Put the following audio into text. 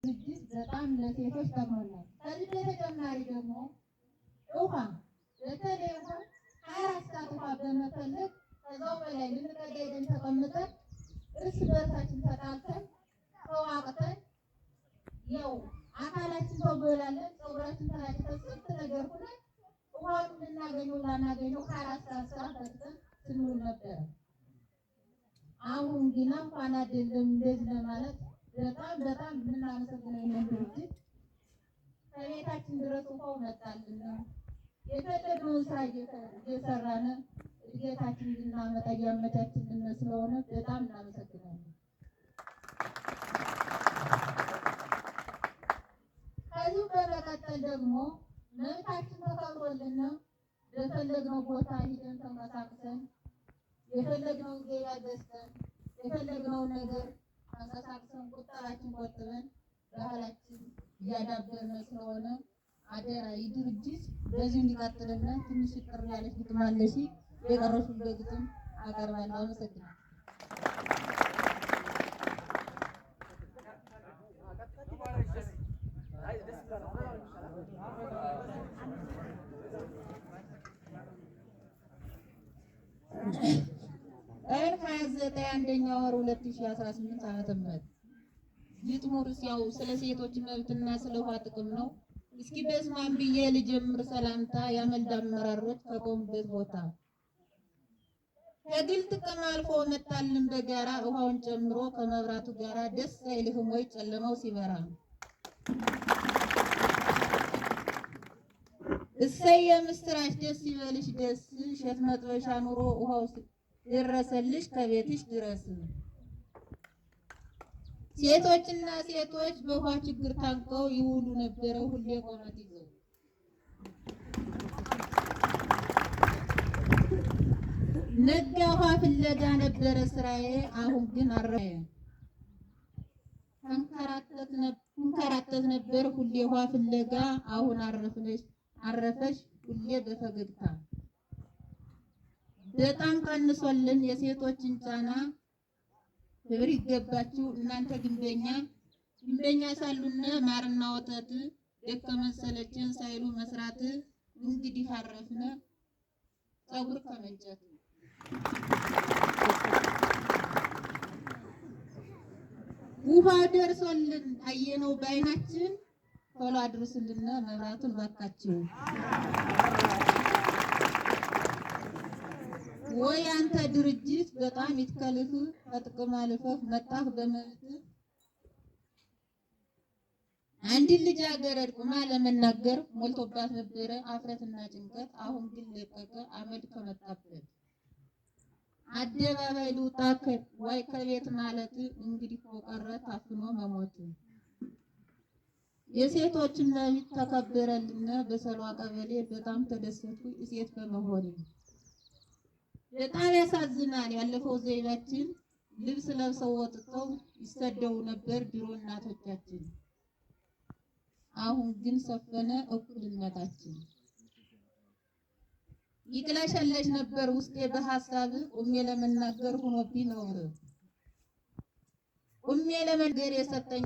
ድርጅት በጣም ለሴቶች ጠቅሞናል። ከዚህ በተጨማሪ ደግሞ ውሃ በተለይ ውሃ 24 ሰዓት ውሃ በመፈለግ ከዛው በላይ ልንቀዳ ሄደን ተቀምጠን እርስ በርሳችን ተጣልተን ተዋቅተን ያው አካላችን ተጎላለን፣ ፀጉራችን ተላጭተን ስንት ነገር ሆነን ውሃውን ልናገኘው ላናገኘው 24 ሰዓት ስራ ፈጽመን ስንውል ነበረ። አሁን ግን እንኳን አይደለም እንደዚህ ለማለት በጣም የምናመሰግነው ይሄን ድርጅት ከቤታችን ድረስ ውሃው መጣልን። የፈለግነውን ስራ እየሰራን እድገታችን እንድናመጣ እያመቻችልን ስለሆነ በጣም እናመሰግናለን። ከዚሁ በመቀጠል ደግሞ መብታችን ተከብሮልን በፈለግነው ቦታ ሂደን ተንቀሳቅሰን የፈለግነውን ገበያ ገዝተን የፈለግነውን ነገር ተንቀሳቅሰን ቁጠባችን ቆጥበን ባህላችን እያዳበርን ስለሆነ አደራ ይህ ድርጅት በዚሁ እንዲቀጥልና ትንሽ ቅር ያለች ግጥም አለች። የቀረሽውን በግጥም አቀርባለሁ። አመሰግናለሁ። ቀን 29 አንደኛ ወር 2018 ዓ.ም ግጥሙ ያው ስለ ሴቶች መብትና ስለ ውሃ ጥቅም ነው። እስኪ በስማም ብዬ ልጀምር ሰላምታ ያመልዳ አመራሮች ከቆሙበት ቦታ ከግል ጥቅም አልፎ መጣልን በጋራ ውሃውን ጨምሮ ከመብራቱ ጋራ ደስ አይልህም ወይ ጨለማው ሲበራ? እሰየ ምስራች ደስ ይበልሽ ደስ ሸት መጥበሻ ኑሮ ውሃው ደረሰልሽ ከቤትሽ ድረስ። ሴቶችና ሴቶች በውሃ ችግር ታንቀው ይውሉ ነበረ ሁሌ ቆመት ይዘው። ነጋ ውሃ ፍለጋ ነበረ ስራዬ አሁን ግን አረፈ። ተንከራተት ነበር ሁሌ ውሃ ፍለጋ አሁን አረፈሽ ሁሌ በፈገግታ። በጣም ቀንሶልን የሴቶችን ጫና ክብር ይገባችሁ እናንተ ግንበኛ ሳሉና ማርና ወተት ደከመን ሰለቸን ሳይሉ መስራት እንግዲህ አረፍነ ፀጉር ከመንጨት። ውሃ ደርሶልን አየነው በዓይናችን ቶሎ አድርስልና መብራቱን ባካችሁ። ወይ አንተ ድርጅት በጣም ይትከልህ ከጥቅም አልፈህ መጣህ በመብት። አንድ ልጅ አገረድ ቁማ ለመናገር ሞልቶባት ነበረ አፍረትና ጭንቀት አሁን ግን ለቀቀ አመድ ከመጣበት። አደባባይ ልውጣ ወይ ከቤት ማለት እንግዲህ ቀረ ታፍኖ መሞት። የሴቶችን መብት ተከበረልና በሰሏ ቀበሌ በጣም ተደሰቱ ሴት በመሆኔ። በጣም ያሳዝናል ያለፈው ዘይቤያችን ልብስ ለብሰው ወጥተው ይሰደው ነበር ድሮ እናቶቻችን። አሁን ግን ሰፈነ እኩልነታችን። ይቅለሸለሽ ነበር ውስጤ በሐሳብ ቁሜ ለመናገር ሆኖብኝ ነው ቁሜ ለመናገር የሰጠኝ